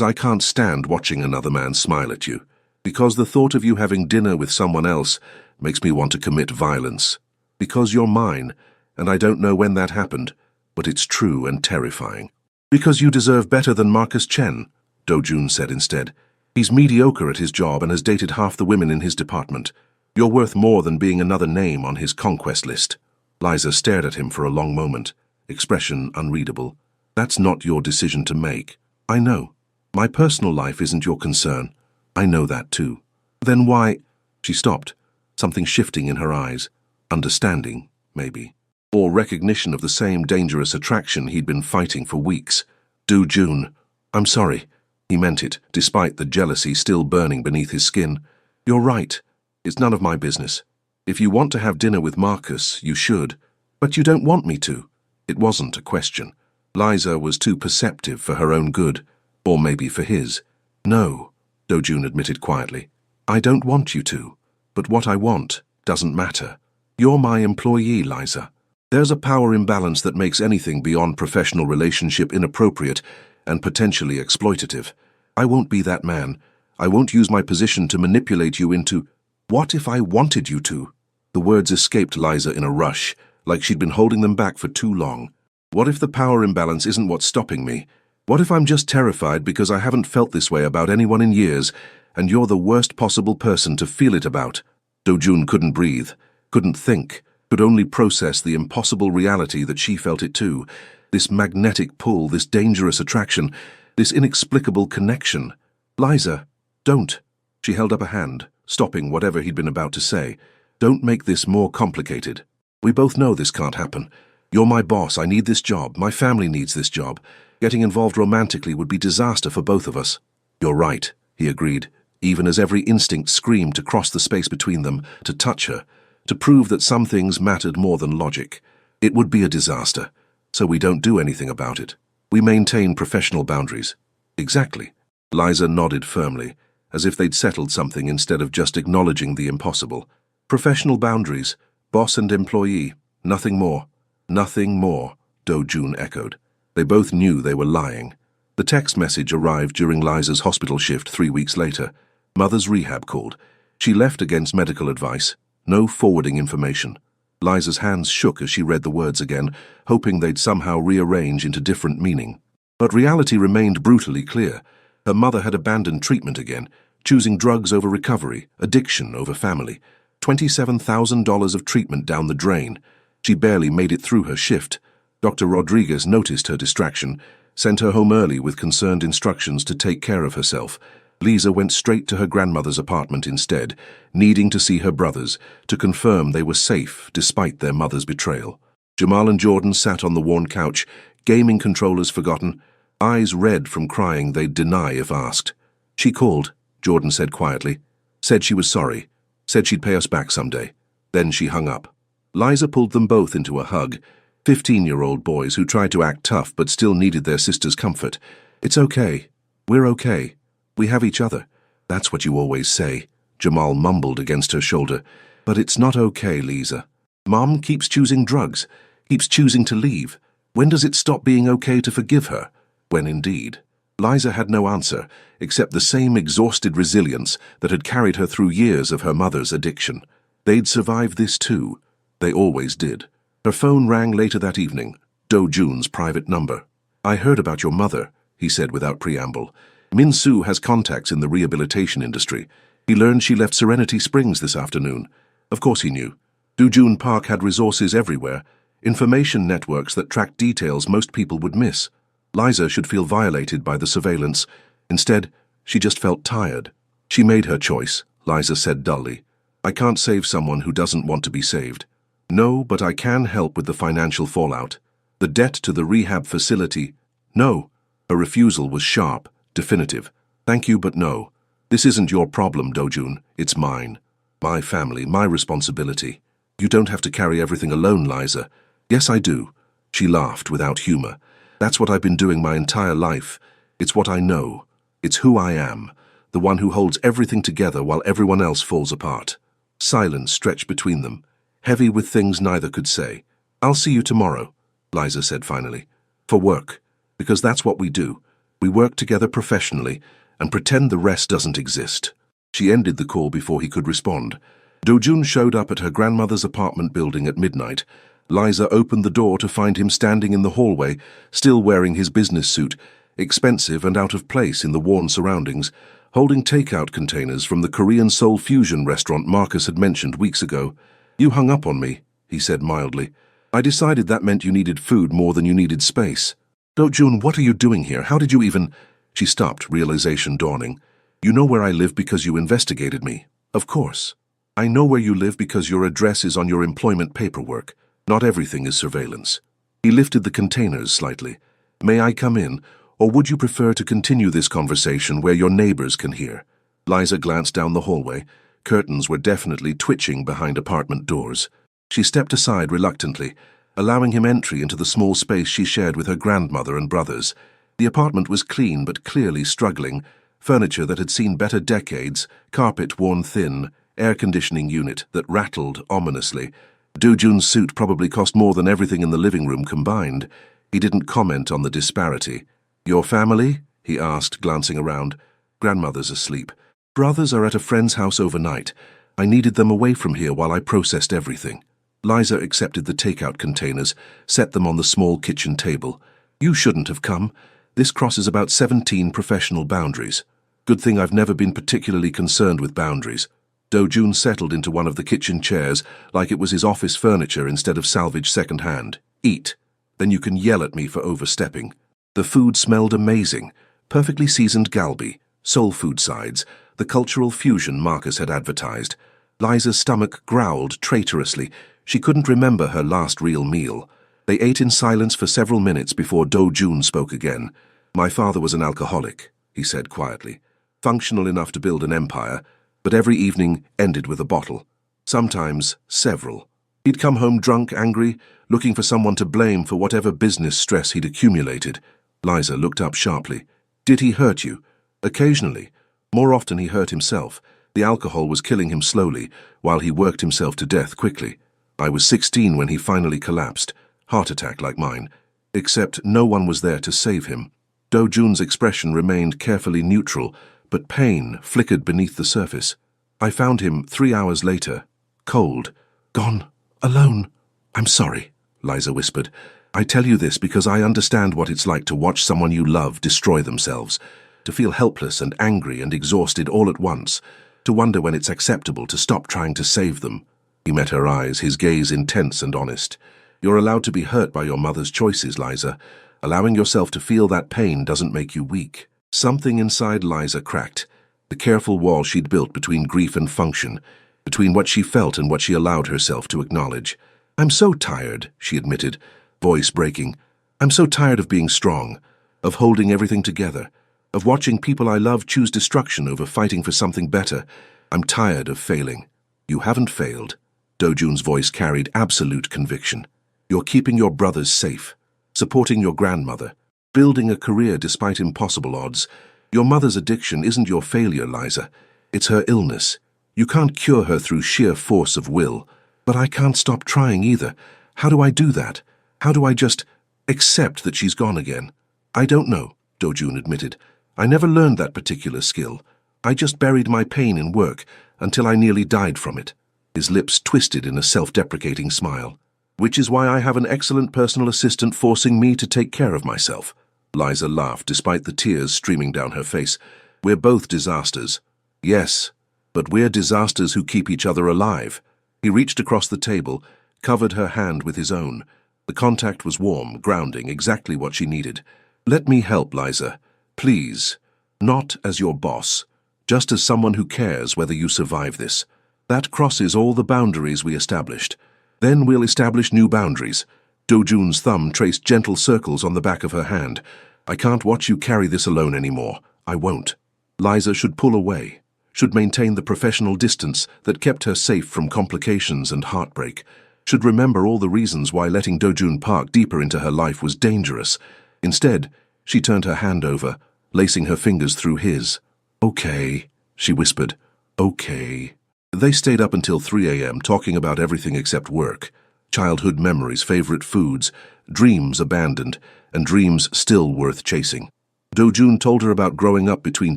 I can't stand watching another man smile at you. Because the thought of you having dinner with someone else makes me want to commit violence. Because you're mine, and I don't know when that happened, but it's true and terrifying. Because you deserve better than Marcus Chen, Do-jun said instead. He's mediocre at his job and has dated half the women in his department. You're worth more than being another name on his conquest list. Liza stared at him for a long moment, expression unreadable. That's not your decision to make. I know. My personal life isn't your concern. I know that too. Then why? She stopped, something shifting in her eyes. Understanding, maybe. Or recognition of the same dangerous attraction he'd been fighting for weeks. Do-jun. I'm sorry. He meant it, despite the jealousy still burning beneath his skin. You're right. It's none of my business. If you want to have dinner with Marcus, you should. But you don't want me to. It wasn't a question. Liza was too perceptive for her own good, or maybe for his. No, Do-jun admitted quietly. I don't want you to. But what I want doesn't matter. You're my employee, Liza. There's a power imbalance that makes anything beyond professional relationship inappropriate and potentially exploitative. I won't be that man. I won't use my position to manipulate you into... What if I wanted you to? The words escaped Liza in a rush, like she'd been holding them back for too long. What if the power imbalance isn't what's stopping me? What if I'm just terrified because I haven't felt this way about anyone in years, and you're the worst possible person to feel it about? Do-jun couldn't breathe, couldn't think, could only process the impossible reality that she felt it too. This magnetic pull, this dangerous attraction, this inexplicable connection. Liza, don't. She held up a hand, stopping whatever he'd been about to say. Don't make this more complicated. We both know this can't happen. You're my boss, I need this job, my family needs this job. Getting involved romantically would be disaster for both of us. You're right, he agreed, even as every instinct screamed to cross the space between them, to touch her, to prove that some things mattered more than logic. It would be a disaster. So we don't do anything about it. We maintain professional boundaries. Exactly. Liza nodded firmly, as if they'd settled something instead of just acknowledging the impossible. Professional boundaries, boss and employee, nothing more. Nothing more, Do-jun echoed. They both knew they were lying. The text message arrived during Liza's hospital shift 3 weeks later. Mother's rehab called. She left against medical advice. No forwarding information. Liza's hands shook as she read the words again, hoping they'd somehow rearrange into different meaning. But reality remained brutally clear. Her mother had abandoned treatment again, choosing drugs over recovery, addiction over family. $27,000 of treatment down the drain. She barely made it through her shift. Dr. Rodriguez noticed her distraction, sent her home early with concerned instructions to take care of herself. Liza went straight to her grandmother's apartment instead, needing to see her brothers, to confirm they were safe despite their mother's betrayal. Jamal and Jordan sat on the worn couch, gaming controllers forgotten, eyes red from crying they'd deny if asked. She called, Jordan said quietly, said she was sorry, said she'd pay us back someday. Then she hung up. Liza pulled them both into a hug, 15-year-old boys who tried to act tough but still needed their sister's comfort. It's okay. We're okay. We have each other. That's what you always say, Jamal mumbled against her shoulder. But it's not okay, Liza. Mom keeps choosing drugs, keeps choosing to leave. When does it stop being okay to forgive her? When indeed. Liza had no answer, except the same exhausted resilience that had carried her through years of her mother's addiction. They'd survive this too. They always did. Her phone rang later that evening, Do-jun's private number. I heard about your mother, he said without preamble. Min-soo has contacts in the rehabilitation industry. He learned she left Serenity Springs this afternoon. Of course he knew. Do-jun Park had resources everywhere. Information networks that track details most people would miss. Liza should feel violated by the surveillance. Instead, she just felt tired. She made her choice, Liza said dully. I can't save someone who doesn't want to be saved. No, but I can help with the financial fallout. The debt to the rehab facility. No. Her refusal was sharp, definitive. Thank you, but no. This isn't your problem, Dojun. It's mine. My family, my responsibility. You don't have to carry everything alone, Liza. Yes, I do. She laughed without humor. That's what I've been doing my entire life. It's what I know. It's who I am. The one who holds everything together while everyone else falls apart. Silence stretched between them, heavy with things neither could say. I'll see you tomorrow, Liza said finally. For work. Because that's what we do. We work together professionally and pretend the rest doesn't exist. She ended the call before he could respond. Dojun showed up at her grandmother's apartment building at midnight. Liza opened the door to find him standing in the hallway, still wearing his business suit, expensive and out of place in the worn surroundings, holding takeout containers from the Korean Soul Fusion restaurant Marcus had mentioned weeks ago. You hung up on me, he said mildly. I decided that meant you needed food more than you needed space. Dojun, what are you doing here? How did you even... She stopped, realization dawning. You know where I live because you investigated me. Of course. I know where you live because your address is on your employment paperwork. Not everything is surveillance. He lifted the containers slightly. May I come in, or would you prefer to continue this conversation where your neighbors can hear? Liza glanced down the hallway. Curtains were definitely twitching behind apartment doors. She stepped aside reluctantly, allowing him entry into the small space she shared with her grandmother and brothers. The apartment was clean but clearly struggling, furniture that had seen better decades, carpet worn thin, air conditioning unit that rattled ominously. Dojun's suit probably cost more than everything in the living room combined. He didn't comment on the disparity. Your family? He asked, glancing around. Grandmother's asleep. Brothers are at a friend's house overnight. I needed them away from here while I processed everything. Liza accepted the takeout containers, set them on the small kitchen table. You shouldn't have come. This crosses about 17 professional boundaries. Good thing I've never been particularly concerned with boundaries. Dojun settled into one of the kitchen chairs like it was his office furniture instead of salvaged second-hand. Eat. Then you can yell at me for overstepping. The food smelled amazing. Perfectly seasoned galbi, soul food sides, the cultural fusion Marcus had advertised. Liza's stomach growled traitorously. She couldn't remember her last real meal. They ate in silence for several minutes before Dojun spoke again. My father was an alcoholic, he said quietly. Functional enough to build an empire, but every evening ended with a bottle. Sometimes several. He'd come home drunk, angry, looking for someone to blame for whatever business stress he'd accumulated. Liza looked up sharply. Did he hurt you? Occasionally. More often he hurt himself. The alcohol was killing him slowly, while he worked himself to death quickly. I was 16 when he finally collapsed. Heart attack like mine. Except no one was there to save him. Dojun's expression remained carefully neutral, but pain flickered beneath the surface. I found him 3 hours later, cold, gone, alone. I'm sorry, Liza whispered. I tell you this because I understand what it's like to watch someone you love destroy themselves, to feel helpless and angry and exhausted all at once, to wonder when it's acceptable to stop trying to save them. He met her eyes, his gaze intense and honest. You're allowed to be hurt by your mother's choices, Liza. Allowing yourself to feel that pain doesn't make you weak. Something inside Liza cracked, the careful wall she'd built between grief and function, between what she felt and what she allowed herself to acknowledge. I'm so tired, she admitted, voice breaking. I'm so tired of being strong, of holding everything together, of watching people I love choose destruction over fighting for something better. I'm tired of failing. You haven't failed. Dojun's voice carried absolute conviction. You're keeping your brothers safe, supporting your grandmother, building a career despite impossible odds. Your mother's addiction isn't your failure, Liza. It's her illness. You can't cure her through sheer force of will. But I can't stop trying either. How do I do that? How do I just accept that she's gone again? I don't know, Dojun admitted. I never learned that particular skill. I just buried my pain in work until I nearly died from it. His lips twisted in a self-deprecating smile. Which is why I have an excellent personal assistant forcing me to take care of myself. Liza laughed despite the tears streaming down her face. We're both disasters. Yes, but we're disasters who keep each other alive. He reached across the table, covered her hand with his own. The contact was warm, grounding, exactly what she needed. "Let me help, Liza. Please. Not as your boss, just as someone who cares whether you survive this. That crosses all the boundaries we established. Then we'll establish new boundaries." Do-jun's thumb traced gentle circles on the back of her hand. "I can't watch you carry this alone anymore. I won't." Liza should pull away, should maintain the professional distance that kept her safe from complications and heartbreak, should remember all the reasons why letting Do-jun Park deeper into her life was dangerous. Instead, she turned her hand over, lacing her fingers through his. "Okay," she whispered. "Okay." They stayed up until 3 a.m. talking about everything except work. Childhood memories, favorite foods, dreams abandoned, and dreams still worth chasing. Do-jun told her about growing up between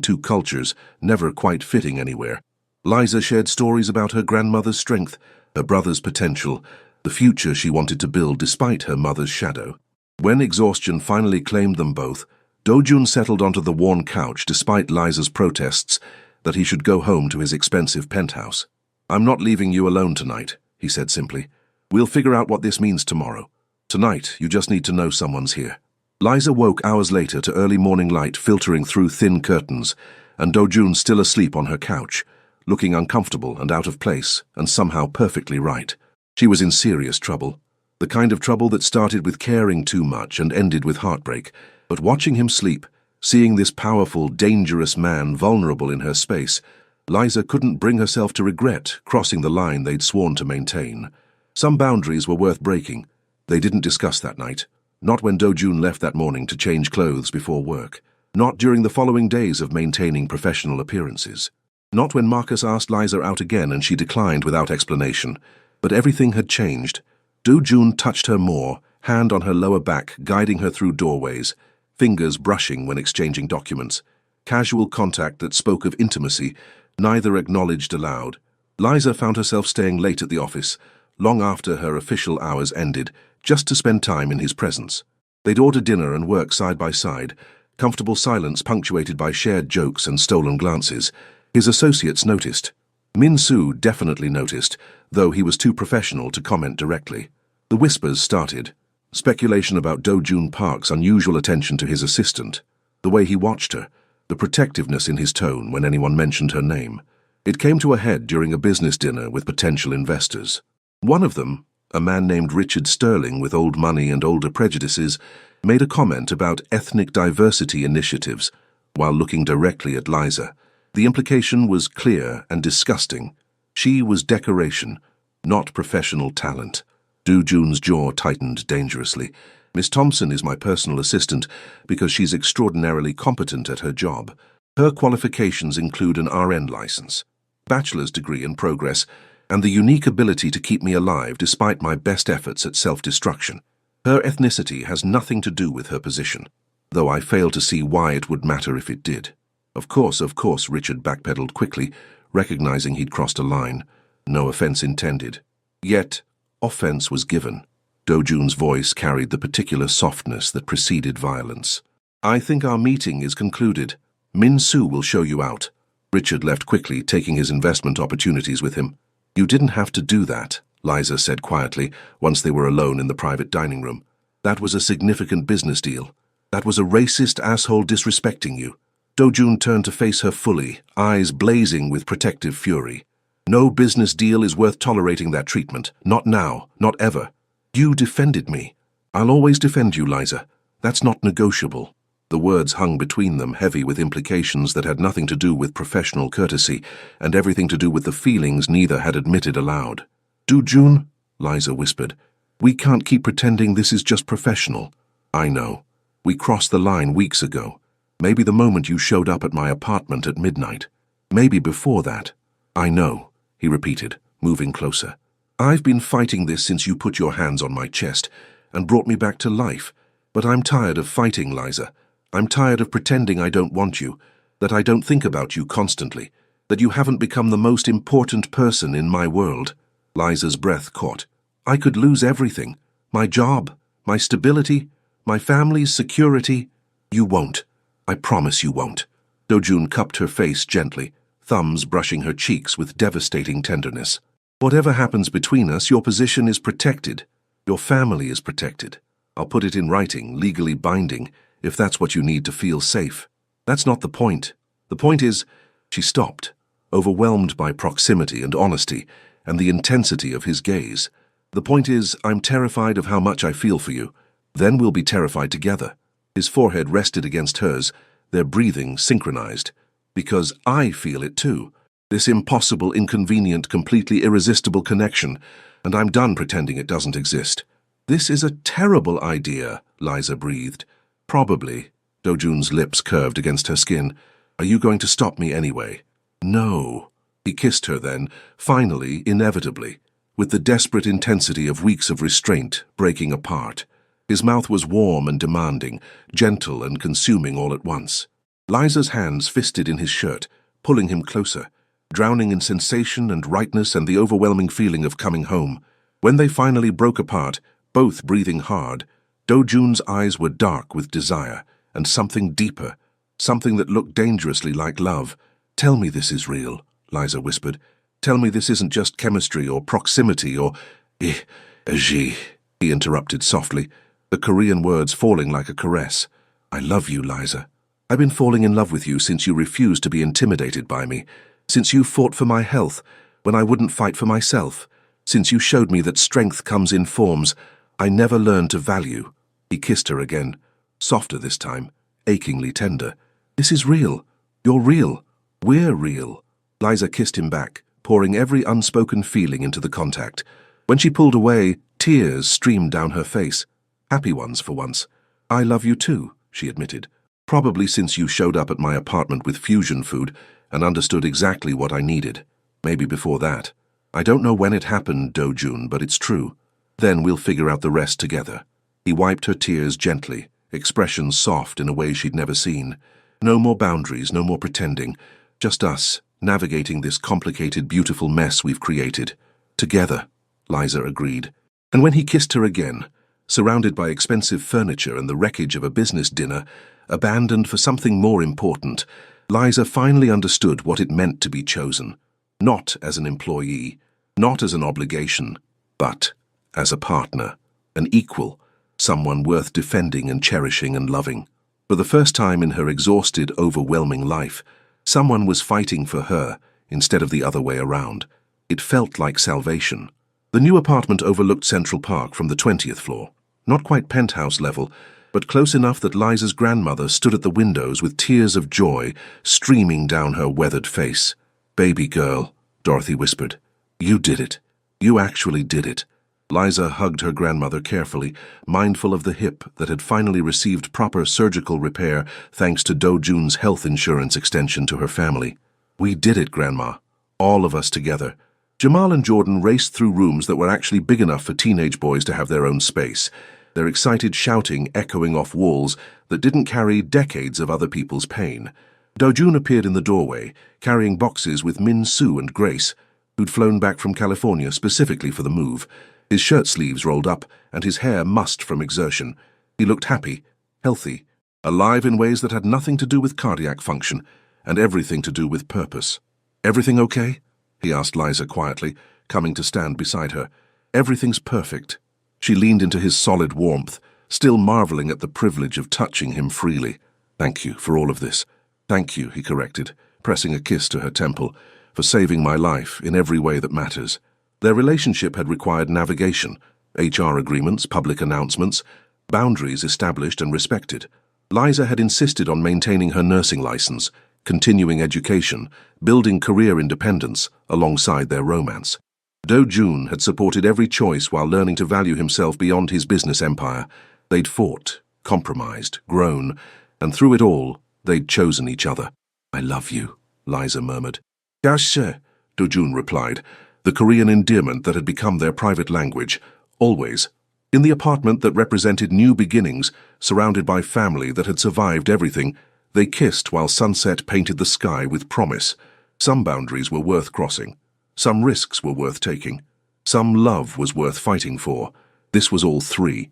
two cultures, never quite fitting anywhere. Liza shared stories about her grandmother's strength, her brother's potential, the future she wanted to build despite her mother's shadow. When exhaustion finally claimed them both, Do-jun settled onto the worn couch despite Liza's protests that he should go home to his expensive penthouse. "I'm not leaving you alone tonight," he said simply. "We'll figure out what this means tomorrow. Tonight, you just need to know someone's here." Liza woke hours later to early morning light filtering through thin curtains, and Do-jun still asleep on her couch, looking uncomfortable and out of place, and somehow perfectly right. She was in serious trouble. The kind of trouble that started with caring too much and ended with heartbreak. But watching him sleep, seeing this powerful, dangerous man vulnerable in her space, Liza couldn't bring herself to regret crossing the line they'd sworn to maintain. Some boundaries were worth breaking. They didn't discuss that night. Not when Do-jun left that morning to change clothes before work. Not during the following days of maintaining professional appearances. Not when Marcus asked Liza out again and she declined without explanation. But everything had changed. Do-jun touched her more, hand on her lower back, guiding her through doorways, fingers brushing when exchanging documents. Casual contact that spoke of intimacy, neither acknowledged aloud. Liza found herself staying late at the office, long after her official hours ended, just to spend time in his presence. They'd order dinner and work side by side, comfortable silence punctuated by shared jokes and stolen glances. His associates noticed. Min-soo definitely noticed, though he was too professional to comment directly. The whispers started. Speculation about Do-jun Park's unusual attention to his assistant, the way he watched her, the protectiveness in his tone when anyone mentioned her name. It came to a head during a business dinner with potential investors. One of them, a man named Richard Sterling with old money and older prejudices, made a comment about ethnic diversity initiatives while looking directly at Liza. The implication was clear and disgusting. She was decoration, not professional talent. Do-jun's jaw tightened dangerously. "Miss Thompson is my personal assistant because she's extraordinarily competent at her job. Her qualifications include an RN license, bachelor's degree in progress, and the unique ability to keep me alive despite my best efforts at self-destruction. Her ethnicity has nothing to do with her position, though I fail to see why it would matter if it did." Of course, Richard backpedaled quickly, recognizing he'd crossed a line. No offense intended. Yet, offense was given. Do-jun's voice carried the particular softness that preceded violence. "I think our meeting is concluded. Min-soo will show you out." Richard left quickly, taking his investment opportunities with him. "You didn't have to do that," Liza said quietly, once they were alone in the private dining room. "That was a significant business deal. That was a racist asshole disrespecting you." Do-jun turned to face her fully, eyes blazing with protective fury. "No business deal is worth tolerating that treatment. Not now, not ever. You defended me. I'll always defend you, Liza. That's not negotiable." The words hung between them, heavy with implications that had nothing to do with professional courtesy and everything to do with the feelings neither had admitted aloud. "Do-jun," Liza whispered, "we can't keep pretending this is just professional." "I know. We crossed the line weeks ago. Maybe the moment you showed up at my apartment at midnight. Maybe before that." "I know," he repeated, moving closer. "I've been fighting this since you put your hands on my chest and brought me back to life. But I'm tired of fighting, Liza. I'm tired of pretending I don't want you, that I don't think about you constantly, that you haven't become the most important person in my world." Liza's breath caught. "I could lose everything. My job, my stability, my family's security. You won't. I promise you won't." Do-jun cupped her face gently, thumbs brushing her cheeks with devastating tenderness. "Whatever happens between us, your position is protected. Your family is protected. I'll put it in writing, legally binding, if that's what you need to feel safe. That's not the point. The point is, she stopped, overwhelmed by proximity and honesty, and the intensity of his gaze. The point is, I'm terrified of how much I feel for you. Then we'll be terrified together. His forehead rested against hers, their breathing synchronized. Because I feel it too. This impossible, inconvenient, completely irresistible connection, and I'm done pretending it doesn't exist. This is a terrible idea, Liza breathed. Probably. Dojun's lips curved against her skin. Are you going to stop me anyway? No. He kissed her then, finally, inevitably, with the desperate intensity of weeks of restraint breaking apart. His mouth was warm and demanding, gentle and consuming all at once. Liza's hands fisted in his shirt, pulling him closer, drowning in sensation and rightness and the overwhelming feeling of coming home. When they finally broke apart, both breathing hard, Dojun's eyes were dark with desire, and something deeper, something that looked dangerously like love. Tell me this is real, Liza whispered. Tell me this isn't just chemistry or proximity or... he interrupted softly, the Korean words falling like a caress. I love you, Liza. I've been falling in love with you since you refused to be intimidated by me, since you fought for my health when I wouldn't fight for myself, since you showed me that strength comes in forms I never learned to value. He kissed her again, softer this time, achingly tender. This is real. You're real. We're real. Liza kissed him back, pouring every unspoken feeling into the contact. When she pulled away, tears streamed down her face. Happy ones for once. I love you too, she admitted. Probably since you showed up at my apartment with fusion food and understood exactly what I needed. Maybe before that. I don't know when it happened, Dojun, but it's true. Then we'll figure out the rest together. He wiped her tears gently, expressions soft in a way she'd never seen. No more boundaries, no more pretending. Just us, navigating this complicated, beautiful mess we've created. Together, Liza agreed. And when he kissed her again, surrounded by expensive furniture and the wreckage of a business dinner, abandoned for something more important, Liza finally understood what it meant to be chosen. Not as an employee, not as an obligation, but as a partner, an equal, someone worth defending and cherishing and loving. For the first time in her exhausted, overwhelming life, someone was fighting for her instead of the other way around. It felt like salvation. The new apartment overlooked Central Park from the 20th floor. Not quite penthouse level, but close enough that Liza's grandmother stood at the windows with tears of joy streaming down her weathered face. Baby girl, Dorothy whispered. You did it. You actually did it. Liza hugged her grandmother carefully, mindful of the hip that had finally received proper surgical repair thanks to Dojun's health insurance extension to her family. We did it, Grandma. All of us together. Jamal and Jordan raced through rooms that were actually big enough for teenage boys to have their own space, their excited shouting echoing off walls that didn't carry decades of other people's pain. Dojun appeared in the doorway, carrying boxes with Min Soo and Grace, who'd flown back from California specifically for the move. His shirt sleeves rolled up, and his hair mussed from exertion. He looked happy, healthy, alive in ways that had nothing to do with cardiac function, and everything to do with purpose. Everything okay? He asked Liza quietly, coming to stand beside her. Everything's perfect. She leaned into his solid warmth, still marveling at the privilege of touching him freely. Thank you for all of this. Thank you, he corrected, pressing a kiss to her temple, for saving my life in every way that matters. Their relationship had required navigation, HR agreements, public announcements, boundaries established and respected. Liza had insisted on maintaining her nursing license, continuing education, building career independence alongside their romance. Dojun had supported every choice while learning to value himself beyond his business empire. They'd fought, compromised, grown, and through it all, they'd chosen each other. I love you, Liza murmured. Gashe, Dojun replied, the Korean endearment that had become their private language, always. In the apartment that represented new beginnings, surrounded by family that had survived everything, they kissed while sunset painted the sky with promise. Some boundaries were worth crossing. Some risks were worth taking. Some love was worth fighting for. This was all three.